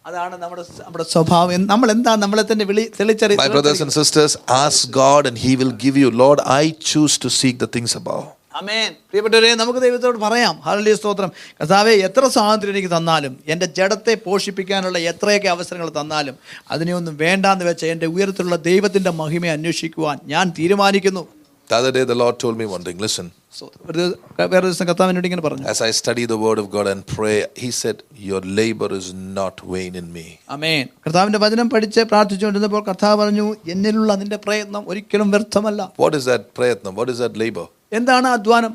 അതാണ് നമ്മുടെ സ്വഭാവം. നമ്മൾ എന്താ നമ്മളെ തന്നെ തെളിച്ചറിയ.
My brothers and sisters, ask God and he will give you. Lord, I choose to seek the things above.
ആമേൻ. പ്രിയപ്പെട്ടവരെ, നമുക്ക് ദൈവത്തോട് പറയാം, ഹല്ലേലൂയ, സ്തോത്രം. കർത്താവേ, എത്ര സ്വാതന്ത്ര്യം എനിക്ക് തന്നാലും, എൻ്റെ ജഡത്തെ പോഷിപ്പിക്കാനുള്ള എത്രയൊക്കെ അവസരങ്ങൾ തന്നാലും അതിനെയൊന്നും വേണ്ടാന്ന് വെച്ച എൻ്റെ ഉയരത്തിലുള്ള ദൈവത്തിൻ്റെ മഹിമയെ അന്വേഷിക്കുവാൻ ഞാൻ തീരുമാനിക്കുന്നു.
The other day the Lord told me one thing. Listen.
വേറെ ദിവസം കർത്താവ് എന്നോട് ഇങ്ങനെ പറഞ്ഞു,
As I study the word of God and pray, he said, your labor is not vain in me.
ആമേൻ. കർത്താവിന്റെ വചനം പഠിച്ച് പ്രാർത്ഥിച്ചുകൊണ്ടിരുന്നപ്പോൾ കർത്താവ് പറഞ്ഞു, എന്നിലുള്ള നിന്റെ പ്രയത്നം ഒരിക്കലും വ്യർത്ഥമല്ല.
What is that prayatnam? What is that labor?
എന്താണ് അധ്വാനം?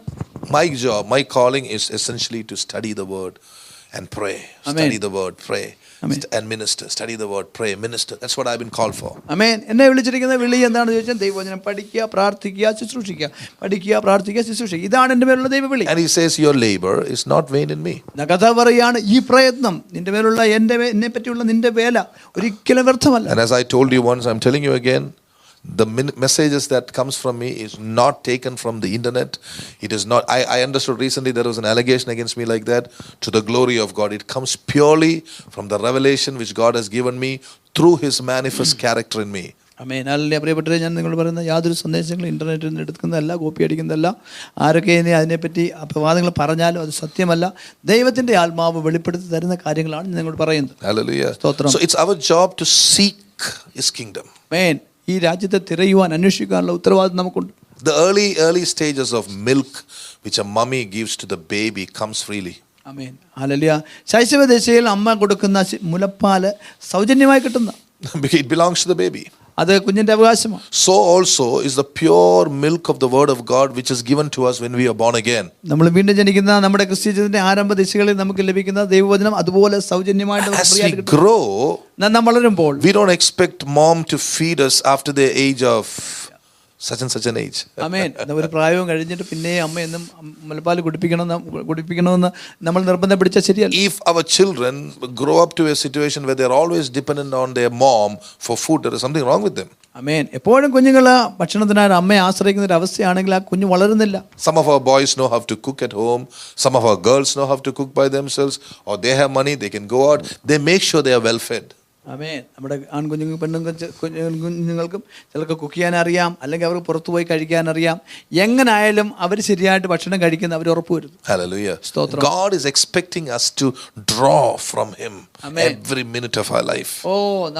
My job, my calling is essentially to study the word and pray.
Amen.
Study the word, pray.
Amen.
And minister. Study the word, pray, minister. That's what I've been called for.
ആമേൻ. എന്നെ വിളിച്ചിരിക്കുന്ന വിളി എന്താണെന്ന് ചോദിച്ചാൽ ദൈവവചനം പഠിക്കുക, പ്രാർത്ഥിക്കുക, ശുശ്രൂഷിക്കുക. പഠിക്കുക, പ്രാർത്ഥിക്കുക, ശുശ്രൂഷിക്കുക. ഇതാണ് എൻ്റെ മേലുള്ള ദൈവവിളി.
And he says, your labor is not vain in me.
കർത്താവ് പറയാണ്, ഈ പ്രയത്നം, നിന്റെ മേലുള്ള എന്നെ പറ്റിയുള്ള നിന്റെ വേല ഒരിക്കലും വ്യർത്ഥമല്ല.
And as I told you once, I'm telling you again, the messages that comes from me is not taken from the internet. It is not. I understood recently there was an allegation against me like that. To the glory of God, it comes purely from the revelation which God has given me through his manifest character in me.
ആമേൻ. അല്ലേ പ്രിയപ്പെട്ടവരെ, ഞാൻ നിങ്ങൾ പറയുന്ന യാതൊരു സന്ദേശങ്ങളും ഇൻ്റർനെറ്റിൽ നിന്ന് എടുക്കുന്നതല്ല, copy അടിക്കുന്നതല്ല. ആരൊക്കെ ഇനി അതിനെപ്പറ്റി അപവാദങ്ങൾ പറഞ്ഞാലും അത് സത്യമല്ല. ദൈവത്തിൻ്റെ ആത്മാവ് വെളിപ്പെടുത്തി തരുന്ന കാര്യങ്ങളാണ് നിങ്ങൾ പറയുന്നത്.
Hallelujah.
സ്തോത്രം.
So it's our job to seek his kingdom.
ആമേൻ. ഈ രാജ്യത്തെ തിരയുവാൻ, അന്വേഷിക്കാനുള്ള ഉത്തരവാദിത്വം നമുക്കുണ്ട്.
The early stages of milk which a mummy gives to the baby comes freely.
Amen. Hallelujah. ശൈശവദശയിൽ അമ്മ കൊടുക്കുന്ന മുലപ്പാല് സൗജന്യമായി കിട്ടുന്ന,
It belongs to the baby.
അത് കുഞ്ഞിന്റെ അവകാശമാണ്.
So also is the pure milk of the word of God which is given to us when we are born again.
നമ്മൾ വീണ്ടും ജനിക്കുന്ന നമ്മുടെ ക്രിസ്തീയ ജീവിതത്തിന്റെ ആരംഭ ദിശകളിൽ നമുക്ക് ലഭിക്കുന്ന ദൈവവചനം അതുപോലെ സൗജന്യമായിട്ട്
As we grow,
നാം വളരുമ്പോൾ
we don't expect mom to feed us after the age of such and such an age.
ആമേൻ. ഒരു പ്രായവും കഴിഞ്ഞിട്ട് പിന്നെ അമ്മ എന്നും മുലപ്പാൽ കുടിപ്പിക്കണമെന്ന് നമ്മൾ നിർബന്ധം പിടിച്ചാൽ ശരിയല്ല.
If our children grow up to a situation where they're always dependent on their mom for food, there is something wrong with them.
ആമേൻ. എപ്പോഴും കുഞ്ഞുങ്ങൾ ഭക്ഷണത്തിനായി അമ്മയെ ആശ്രയിക്കുന്ന ഒരു അവസ്ഥയാണെങ്കിൽ ആ കുഞ്ഞ് വളരുന്നില്ല.
Some of our boys know how to cook at home. Some of our girls know how to cook by themselves. Or they have money, they can go out. They make sure they are well fed.
ആമേൻ. നമ്മുടെ ആൺകുഞ്ഞുങ്ങൾ കുഞ്ഞുങ്ങൾക്കും ചിലർക്ക് cook ചെയ്യാൻ അറിയാം, അല്ലെങ്കിൽ അവർക്ക് പുറത്തു പോയി കഴിക്കാൻ അറിയാം. എങ്ങനായാലും അവർ ശരിയായിട്ട് ഭക്ഷണം കഴിക്കുന്ന അവർ ഉറപ്പുവരുന്നു.
Hallelujah.
സ്തോത്രം.
God is expecting us to draw from him every minute of our life.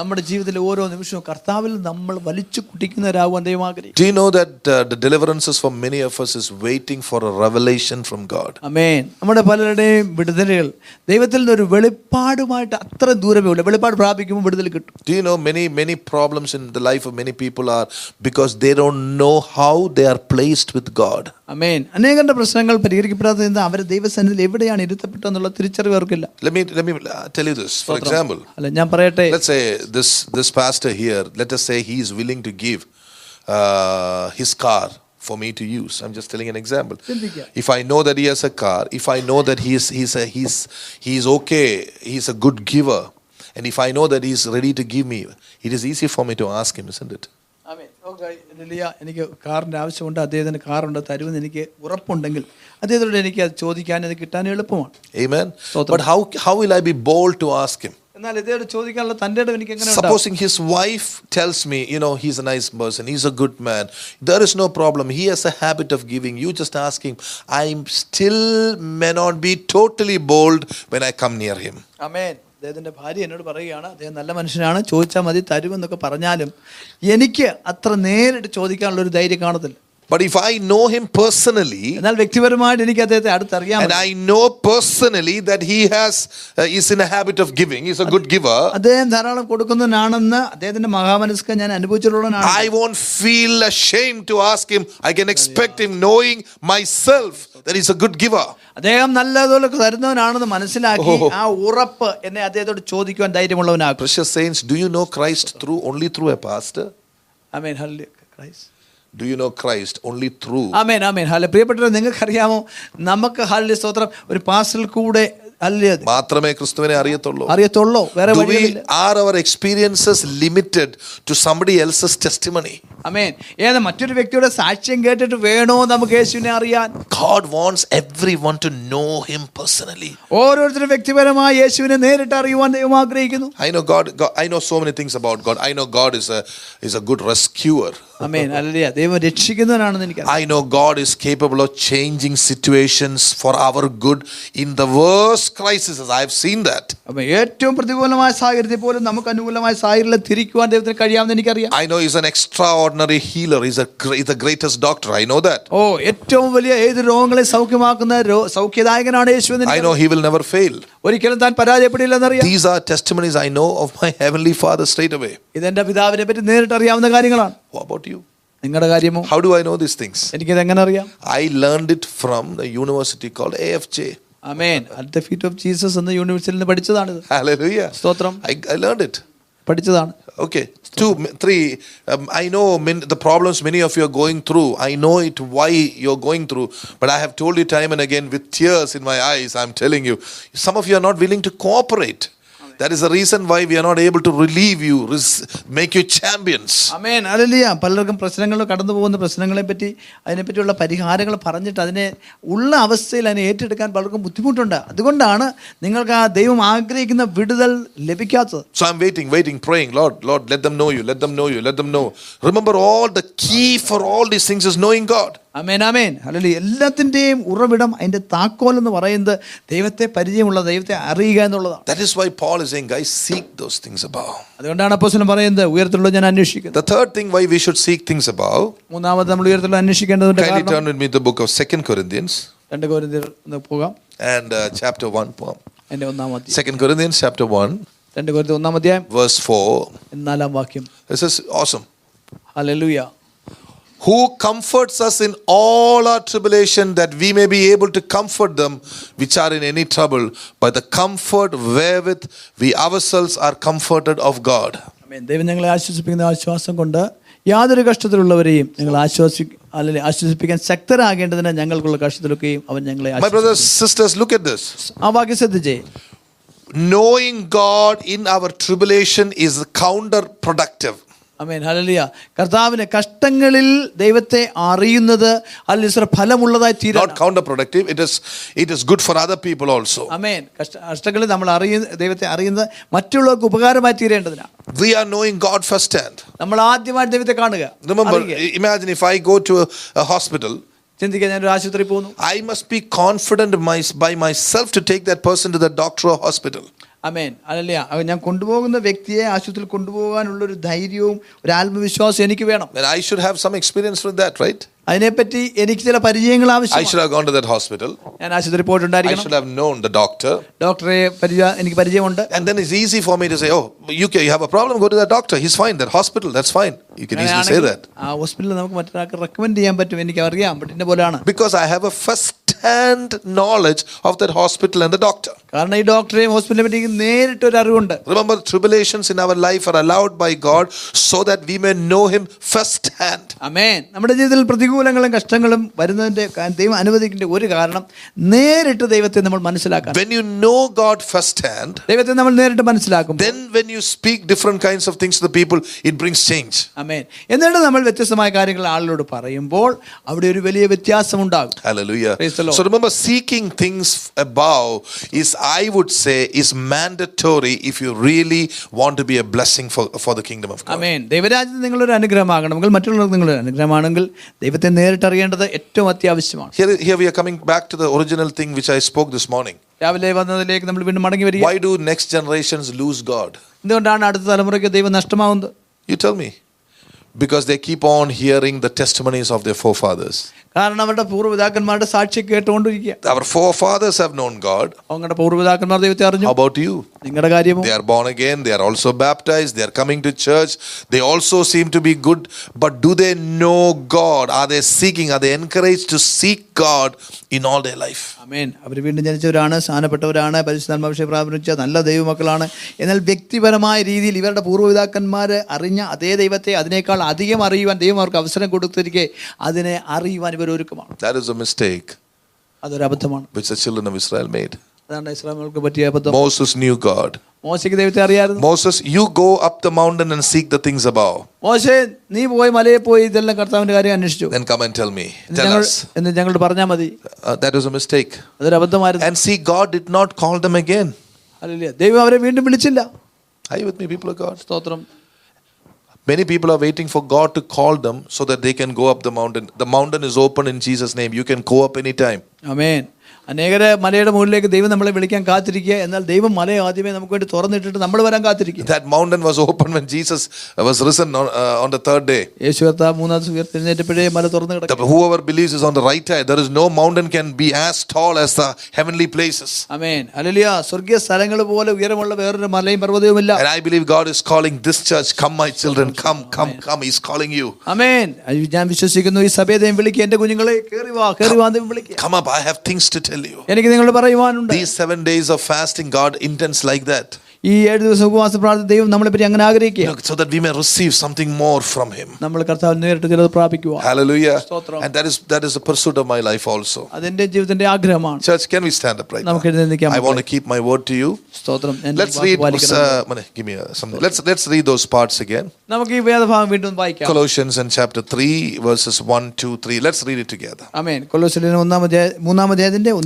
നമ്മുടെ ജീവിതത്തിലെ ഓരോ നിമിഷവും കർത്താവിൽ നമ്മൾ വലിച്ചു കുടിക്കുന്നവരാകുവാൻ ദൈവം ആഗ്രഹിക്കുന്നു.
Do you know that the deliverances for many of us is waiting for a revelation from God?
ആമേൻ. നമ്മുടെ പലരുടെയും വിടുതലുകൾ ദൈവത്തിൽ നിന്ന് ഒരു വെളിപ്പാടുമായിട്ട് അത്ര ദൂരമേ ഉള്ളൂ. വെളിപ്പാട് പ്രാപിക്കുമ്പോൾ വിടുതൽ കിട്ടും.
Do you know many problems in the life of many people are because they don't know how they are placed with God.
ആമേൻ. അനേകരുടെ പ്രശ്നങ്ങൾ പരിഹരിക്കപ്പെടാത്തത് അവർ ദൈവസന്നിധിയിൽ എവിടെയാണ് ഇരുത്തപ്പെട്ടതെന്നുള്ള തിരിച്ചറിവ് അവർക്കില്ല.
Let me tell you this. For example,
ഞാൻ പറയട്ടെ,
let's say this pastor here, let us say he is willing to give his car for me to use. I'm just telling an example. If I know that he has a car, if I know that he's okay, he's a good giver, and if I know that he's ready to give me, it is easy for me to ask him, isn't it?
ആമേൻ. എനിക്ക് കാറിൻ്റെ ആവശ്യമുണ്ട്, അദ്ദേഹത്തിന് കാറുണ്ട്, തരുമെന്ന് എനിക്ക് ഉറപ്പുണ്ടെങ്കിൽ അദ്ദേഹത്തോട് എനിക്ക് അത് ചോദിക്കാനും അത് കിട്ടാനും എളുപ്പമാണ്.
Amen. But how will I be bold to ask him?
എന്നാൽ ഇദ്ദേഹത്തോട് ചോദിക്കാനുള്ള തൻ്റെ ഇടം എനിക്ക് എങ്ങനെ?
Supposing his wife tells me, he's a nice person, he's a good man, there is no problem, he has a habit of giving, you just ask him. I still may not be totally bold when I come near him.
ആമേൻ. അദ്ദേഹത്തിൻ്റെ ഭാര്യ എന്നോട് പറയുകയാണ്, അദ്ദേഹം നല്ല മനുഷ്യനാണ്, ചോദിച്ചാൽ മതി, തരുമെന്നൊക്കെ പറഞ്ഞാലും എനിക്ക് അത്ര നേരിട്ട് ചോദിക്കാനുള്ള ഒരു ധൈര്യം കാണത്തില്ല.
But if I know him personally,
എന്നാൽ വ്യക്തിപരമായിട്ട് എനിക്ക് അദ്ദേഹത്തെ അടുത്തറിയാം,
and I know personally that he is in a habit of giving, he's a good giver,
അദ്ദേഹം ധാരാളം കൊടുക്കുന്നവനാണെന്ന് അദ്ദേഹത്തിന്റെ മഹാമനസ്ക ഞാൻ അനുഭവിച്ചിട്ടുള്ളതാണ്.
I won't feel ashamed to ask him. I can expect him knowing myself that he's a good giver.
അദ്ദേഹം നല്ലതുപോലെ തരുന്നവനാണെന്ന് മനസ്സിലാക്കി ആ ഉറപ്പ് എന്നെ അദ്ദേഹത്തോട് ചോദിക്കുവാൻ ധൈര്യമുള്ളവനാകും.
Precious saints, do you know Christ only through a pastor?
Amen. Hallelujah. Christ.
Do you know Christ only through?
Amen. Amen. Hallelujah. പ്രിയപ്പെട്ടവരെ, നിങ്ങൾക്കറിയാമോ, നമുക്ക് ഹല്ലേലൂയ സ്തോത്രം ഒരു പാസ്റ്ററിൽ കൂടെ
മാത്രമേ ക്രിസ്തുവിനെ
അറിയത്തുള്ളൂ. വേറെ വഴിയില്ല.
Are our experiences limited to somebody else's testimony?
ആമേൻ. മറ്റൊരു വ്യക്തിയുടെ സാക്ഷ്യം കേട്ടിട്ട് വേണോ നമുക്ക് യേശുവിനെ അറിയാൻ?
God wants everyone to know him personally.
ഓരോരുത്തരും വ്യക്തിപരമായി യേശുവിനെ നേരിട്ട് അറിയുവാൻ ദൈവം ആഗ്രഹിക്കുന്നു.
I know God. I know so many things about God. I know God is a good rescuer.
Amen. Hallelujah. ദൈവം രക്ഷിക്കുന്നവനാണെന്ന് എനിക്കറിയാം.
I know God is capable of changing situations for our good in the worst crises. I have seen that.
അപ്പോൾ ഏറ്റവും പ്രതികൂലമായ സാഹചര്യത്തിൽ പോലും നമുക്ക് അനുകൂലമായ സാഹചര്യത്തിൽ തിരിക്കുവാൻ ദൈവത്തിന് കഴിയാമെന്ന് എനിക്കറിയാം.
I know He's an extraordinary healer. He's the greatest doctor. I know that.
ഓ, ഏറ്റവും വലിയ ഏത് രോഗങ്ങളെ സൗഖ്യമാക്കുന്ന സൗഖ്യദായകനാണ് യേശു എന്ന്
I know He will never fail.
ഒരിക്കലും താൻ പരാജയപ്പെടില്ലെന്നറിയാം.
These are testimonies I know of my heavenly Father straight away.
ഇതെന്റെ പിതാവിനെ പറ്റി നേരിട്ട് അറിയാവുന്ന കാര്യങ്ങളാണ്.
What about you?
നിങ്ങളുടെ കാര്യമോ?
How do I know these things?
എനിക്കിത് എങ്ങനെ അറിയാം?
I learned it from the university called AFJ.
Amen. At the feet of Jesus എന്ന യൂണിവേഴ്സിറ്റിയിൽ നിന്ന് പഠിച്ചതാണിത്.
Hallelujah.
സ്തോത്രം.
I learned it.
പഠിച്ചതാണ്.
Okay. 2, 3. I know the problems many of you are going through. I know it why you're going through. But I have told you time and again with tears in my eyes, I'm telling you, some of you are not willing to cooperate. That is the reason why we are not able to relieve you, make you champions.
Amen. Hallelujah. പലർക്കും പ്രശ്നങ്ങൾ കടന്നു പോകുന്ന പ്രശ്നങ്ങളെ പറ്റി അതിനെപ്പറ്റിയുള്ള പരിഹാരങ്ങൾ പറഞ്ഞിട്ട് അതിനെ ഉള്ള അവസ്ഥയിൽ അതിനെ ഏറ്റെടുക്കാൻ പലർക്കും ബുദ്ധിമുട്ടുണ്ട്. അതുകൊണ്ടാണ് നിങ്ങൾക്ക് ആ ദൈവം ആഗ്രഹിക്കുന്ന വിടുതൽ ലഭിക്കാത്തത്.
So I'm waiting, praying, Lord, let them know you, let them know you, let them know. Remember, all the key for all these things is knowing God.
Amen. Amen. Hallelujah. എല്ലാത്തിൻ്റെയും ഉറവിടം, അതിൻ്റെ താക്കോൽ എന്ന് പറയുന്നത് ദൈവത്തെ പരിചയമുള്ള, ദൈവത്തെ അറിയുക എന്നുള്ളതാണ്.
That is why Paul is saying, guys, seek those things above.
അതുകൊണ്ടാണ് അപ്പോസ്തലൻ പറയുന്നത് ഉയരത്തിലുള്ള ഞാൻ അന്വേഷിക്കുന്നത്.
The third thing why we should seek things above.
മൂന്നാമത് നമ്മൾ ഉയരത്തിലുള്ള അന്വേഷിക്കേണ്ടതിന്റെ
Kindly
കാരണം.
turn with me to the book of 2 Corinthians.
2 കൊരിന്ത്യർ പോകാം.
And chapter 1.
എൻ്റെ 1-ാം അധ്യായം.
2 Corinthians chapter 1.
2 കൊരിന്ത്യർ 1-ാം അധ്യായം
verse 4.
4-ാം വാക്യം.
This is awesome.
Hallelujah.
Who comforts us in all our tribulation, that we may be able to comfort them which are in any trouble by the comfort wherewith we ourselves are comforted of God.
ആമേൻ. ദൈവം ഞങ്ങളെ ആശ്വസിപ്പിക്കുന്ന ആശ്വാസം കൊണ്ട് യാതൊരു കഷ്ടത്തിലുള്ളവരെയും ഞങ്ങൾ ആശ്വസിപ്പിക്കാൻ ശക്തരാകേണ്ടതിന് ഞങ്ങൾക്കുള്ള കഷ്ടത്തിലൊക്കെയും അവൻ ഞങ്ങളെ
My brothers, sisters, look at this.
ആ വാക്യം ശ്രദ്ധിച്ചേ.
Knowing God in our tribulation is counterproductive.
Amen. Hallelujah. കർത്താവിനെ കഷ്ടങ്ങളിൽ ദൈവത്തെ അറിയുന്നത് അല്ലെങ്കിൽ ഫലമുള്ളതായി തീരണം.
Not counterproductive. It is good for other people also.
ആമേൻ. കഷ്ടങ്ങളിൽ നമ്മൾ ദൈവത്തെ അറിയുന്നത് മറ്റുള്ളവർക്ക് ഉപകാരമായി തീരേണ്ടതിനാണ്.
We are knowing God firsthand.
നമ്മൾ ആദ്യമായിട്ട് ദൈവത്തെ കാണുക.
Remember, imagine if I go to a hospital.
ചിന്തിക്കാൻ ഞാൻ ഒരു ആശുപത്രി പോകുന്നു.
I must be confident by myself to take that person to the doctor or hospital.
Amen. Hallelujah. ഞാൻ കൊണ്ടുപോകുന്ന വ്യക്തിയെ ആശുപത്രിയിൽ കൊണ്ടുപോകാനുള്ള ഒരു ധൈര്യവും ഒരു ആത്മവിശ്വാസം എനിക്ക് വേണം.
And I should have some experience with that, right?
അതിനെപ്പറ്റി എനിക്ക് ചില പരിചയങ്ങൾ
I
ആവശ്യമാണ്.
should have gone to that hospital.
ഞാൻ ആശുപത്രി
I
പോയിട്ടുണ്ടായിരിക്കണം.
should have known the doctor.
ഡോക്ടറെ എനിക്ക് പരിചയമുണ്ട്.
And then it's easy for me to say, oh, you have a problem, go to that doctor. He's fine. That hospital, that's fine. You can easily say that.
ആ ഹോസ്പിറ്റലിൽ നമുക്ക് മറ്റൊരാൾക്ക് recommend ചെയ്യാൻ പറ്റും. എനിക്ക് അറിയാം. ബട്ട് ഇന്ന പോലെയാണ്.
Because I have a first-hand knowledge of that hospital and the doctor.
കാരണം ഈ ഡോക്ടറെയും ഹോസ്പിറ്റലിനെ പറ്റി നേരിട്ട് ഒരു അറിവുണ്ട്.
Remember, tribulations in our life are allowed by God so that we may know Him first-hand.
ആമേൻ. നമ്മുടെ ജീവിതത്തിൽ പ്രതികൂലങ്ങളും കഷ്ടങ്ങളും വരുന്നതിന്റെ ദൈവം അനുവദിക്കേണ്ട ഒരു കാരണം നേരിട്ട് ദൈവത്തെ നമ്മൾ മനസ്സിലാക്കാൻ.
When you know God firsthand,
ദൈവത്തെ നമ്മൾ നേരിട്ട് മനസ്സിലാക്കും.
then when you speak different kinds of things to the people, it brings change.
ആമേൻ. എന്നിട്ട് നമ്മൾ വ്യത്യസ്തമായ കാര്യങ്ങൾ ആളുകളോട് പറയുമ്പോൾ അവിടെ ഒരു വലിയ വ്യത്യാസം ഉണ്ടാകും.
Hallelujah.
Praise the Lord.
So remember, seeking things above is, I would say, is mandatory if you really want to be a blessing for the kingdom of God.
ആമേൻ. ദൈവരാജ്യത്തിൽ നിങ്ങളൊരു അനുഗ്രഹമാകണമെങ്കിൽ, മറ്റുള്ളവർക്ക് നിങ്ങളൊരു അനുഗ്രഹമാണെങ്കിൽ ദൈവത്തെ നേരിട്ട് അറിയേണ്ടത് ഏറ്റവും അത്യാവശ്യമാണ്.
Here we are coming back to the original thing which I spoke this morning.
രാവിലെ വന്നതിലേക്ക് നമ്മൾ വീണ്ടും മടങ്ങി വരിക.
Why do next generations lose God?
എന്തുകൊണ്ടാണ് അടുത്ത തലമുറയ്ക്ക് ദൈവം നഷ്ടമാവുന്നത്?
You tell me. Because they keep on hearing the testimonies of their forefathers.
കാരണം അവരുടെ പൂർവ്വപിതാക്കന്മാരുടെ സാക്ഷി കേട്ടുകൊണ്ടിരിക്കുക.
Our forefathers have known God.
അവങ്ങളുടെ പൂർവ്വപിതാക്കന്മാർ ദൈവത്തെ അറിഞ്ഞു.
How about you?
നിങ്ങളുടെ കാര്യമോ?
They are born again. They are also baptized. They are coming to church. They also seem to be good. But do they know God? Are they seeking? Are they encouraged to seek God in all their life?
ആമേൻ. അവർ വീണ്ടും ജനിച്ചവരാണ്, സ്നാനപ്പെട്ടവരാണ്, പരിശുദ്ധാത്മാഭിഷേകം പ്രാപിച്ച നല്ല ദൈവമക്കളാണ്. എന്നാൽ വ്യക്തിപരമായ രീതിയിൽ ഇവരുടെ പൂർവ്വപിതാക്കന്മാർ അറിഞ്ഞ അതേ ദൈവത്തെ അതിനേക്കാൾ അധികം അറിയുവാൻ ദൈവം അവർക്ക് അവസരം കൊടുത്തിരിക്കെ അതിനെ അറിയുവാൻ ഇവർ ഒരുക്കമാണ്.
That is a mistake
അതൊരു അബദ്ധമാണ്
which the children of Israel made.
അതാണ് ഇസ്രായേൽക്ക് പറ്റിയ അബദ്ധം.
Moses knew God.
മോശയ്ക്ക് ദൈവത്തെ അറിയായിരുന്നു.
Moses, you go up the mountain and seek the things above.
മോശേ, നീ പോയി മലയിൽ പോയി ഇതെല്ലാം കർത്താവിന്റെ കാര്യം അന്വേഷിച്ചു.
Then come and tell me. Tell us.
എന്ന് ഞങ്ങളോട് പറഞ്ഞാൽ മതി.
That was a mistake.
അതൊരു അബദ്ധമായിരുന്നു.
And see, God did not call them again.
Hallelujah. ദൈവം അവരെ വീണ്ടും വിളിച്ചില്ല.
Are you with me, people of God?
സ്തോത്രം.
Many people are waiting for God to call them so that they can go up the mountain. The mountain is open in Jesus' name. You can go up anytime.
Amen. അനേകരെ മലയുടെ മുകളിലേക്ക് ദൈവം നമ്മളെ വിളിക്കാൻ കാത്തിരിക്കുക. എന്നാൽ ദൈവം മലയെ ആദ്യമേ നമുക്ക് വേണ്ടി തുറന്നിട്ടിട്ട് നമ്മൾ വരാൻ കാത്തിരിക്കുക.
That mountain was open when Jesus was risen on the third day.
യേശു കർത്താവ് മൂന്നാം ദിവസം ഉയർത്തെഴുന്നേറ്റപ്പോഴേ മല തുറന്നു കിടക്കും.
Whoever believes is on the right side. There is no mountain can be as tall as the heavenly places.
Amen. Hallelujah. സ്വർഗ്ഗീയ സ്ഥലങ്ങൾ പോലെ ഉയരമുള്ള വേറൊരു മലയും പർവ്വതവുമില്ല.
And I believe God is calling this church. Come my children, come. He's calling you.
ആമേൻ. ഞാൻ വിശ്വസിക്കുന്നു ഈ സഭയെ ദൈവം വിളിക്കുക. എൻ്റെ കുഞ്ഞുങ്ങളെ കേറി വാ ദൈവം വിളിക്കുക.
Come up, I have things to tell you.
എനിക്ക് നിങ്ങളോട് പറയുവാനുണ്ട്.
These 7 days of fasting, God intends like that.
ഈ 7 ദിവസം ഉപവാസ പ്രാർത്ഥന ദൈവം നമ്മളെ പറ്റി അങ്ങനെ ആഗ്രഹിക്കുക.
So that we may receive something more from him.
നമ്മൾ കർത്താവിൽ നേരിട്ട് ചിലത് പ്രാപിക്കുക.
Hallelujah. And that is the pursuit of my life also.
അതെന്റെ ജീവിതത്തിന്റെ ആഗ്രഹമാണ്.
Church, can we stand up right now?
നമുക്ക് എഴുന്നേൽക്കാം.
I want to keep my word to you.
സ്തോത്രം.
Let's read give me something. Let's read those parts again.
നമുക്ക് ഈ വേദഭാഗം വീണ്ടും വായിക്കാം.
Colossians in chapter 3 verses 1, 2, 3. Let's read it together.
ആമേൻ. കൊലോസ്യരുടെ 3-ാം അധ്യായത്തിന്റെ 1-2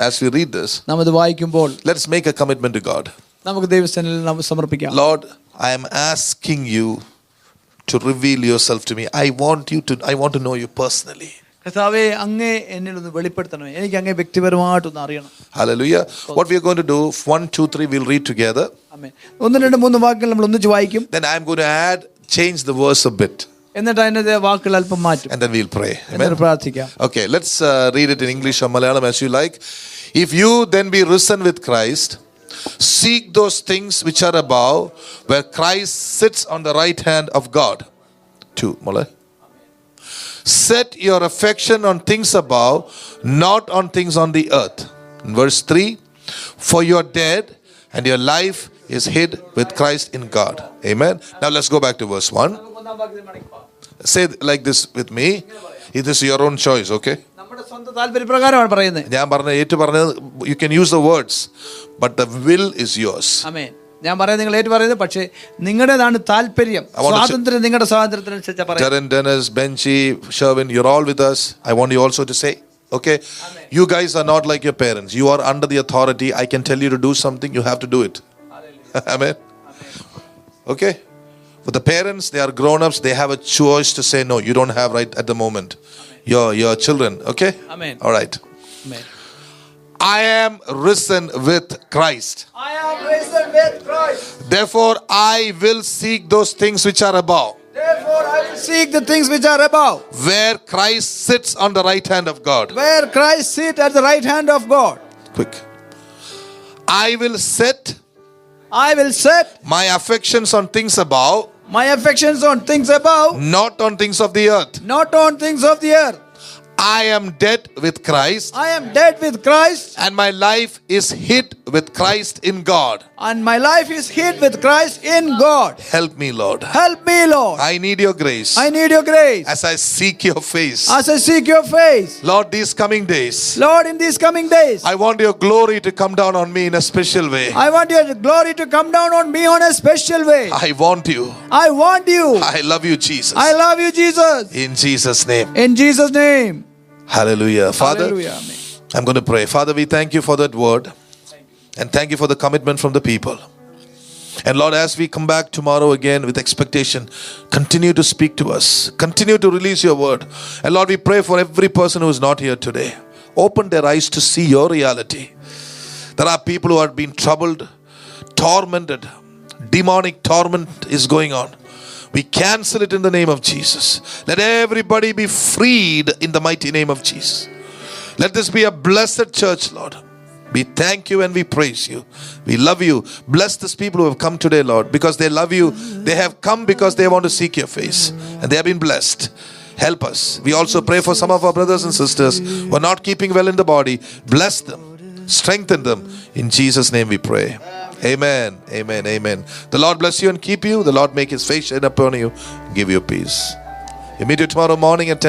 As we read this,
നാം ഇത് വായിക്കുമ്പോൾ
let's make a commitment to God.
നമുക്ക് ദൈവസന്നിധിയിൽ നാം സമർപ്പിക്കാം.
Lord, I am asking you to reveal yourself to me. I want to know you personally.
കർത്താവേ, അങ്ങേ എന്നിൽ ഒന്ന് വെളിപ്പെടുത്തണമേ. എനിക്ക് അങ്ങേ വ്യക്തിപരമായിട്ടൊന്ന് അറിയണം.
Hallelujah. What we are going to do, 1, 2, 3, we'll read together.
ആമേൻ. 1, 2, 3 വാക്യങ്ങൾ നമ്മൾ ഒന്നിച്ച് വായിക്കും.
Then I am going to change the verse a bit.
എന്നിട്ട് അതിന്റെ വാക്കുകൾ അല്പം മാറ്റും.
And then we'll pray.
എന്നിട്ട് പ്രാർത്ഥിക്കാം.
Okay, let's read it in English or Malayalam as you like. If you then be risen with Christ, seek those things which are above, where Christ sits on the right hand of God. 2, Malay. Set your affection on things above, not on things on the earth. In verse 3, for you are dead, and your life is hid with Christ in God. Amen. Now let's go back to verse 1. Say like this with me. It is your own choice, okay? You can use the words, but the will is yours.
Amen. ഞാൻ പറയാം, നിങ്ങൾ ഏറ്റു പറയുന്നത്, പക്ഷേ നിങ്ങളുടേതാണ് താല്പര്യം. സ്വാതന്ത്ര്യം നിങ്ങളുടെ സ്വാതന്ത്ര്യത്തിനനുസരിച്ച് പറയാം.
Jaren, Dennis, Benji, Sherwin, you're all with us. I want you also to say, okay? Amen. You guys are not like your parents. You are under the authority. I can tell you to do something, you have to do it. Amen. Okay? For the parents, they are grown-ups. They have a choice to say no. You don't have right at the moment. Your children. Okay?
Amen.
All right.
Amen.
I am risen with Christ.
I am risen with Christ.
Therefore, I will seek those things which are above.
Therefore, I will seek the things which are above,
where Christ sits on the right hand of God.
Where Christ sits at the right hand of God.
Quick. I will set
my
affections on things above.
My affections on things above,
not on things of the earth.
Not on things of the earth.
I am dead with Christ.
I am dead with Christ.
And my life is hid with Christ in God.
And my life is hid with Christ in God.
Help me, Lord.
Help me, Lord.
I need your grace.
I need your grace.
As I seek your face.
As I seek your face.
Lord, these coming days.
Lord, in these coming days.
I want your glory to come down on me in a special way.
I want your glory to come down on me on a special way.
I want you.
I want you.
I love you, Jesus.
I love you, Jesus.
In Jesus' name.
In Jesus' name.
Hallelujah. Father,
Hallelujah.
I'm going to pray. Father, we thank you for that word. And thank you for the commitment from the people. And Lord, as we come back tomorrow again with expectation, continue to speak to us. Continue to release your word. And Lord, we pray for every person who is not here today. Open their eyes to see your reality. There are people who are being troubled, tormented. Demonic torment is going on. We cancel it in the name of Jesus. Let everybody be freed in the mighty name of Jesus. Let this be a blessed church, Lord. We thank you and we praise you. We love you. Bless these people who have come today, Lord, because they love you. They have come because they want to seek your face. And they have been blessed. Help us. We also pray for some of our brothers and sisters who are not keeping well in the body. Bless them. Strengthen them. In Jesus' name we pray. Amen. Amen. Amen. The Lord bless you and keep you. The Lord make his face shine upon you. Give you peace. We meet you tomorrow morning at 10.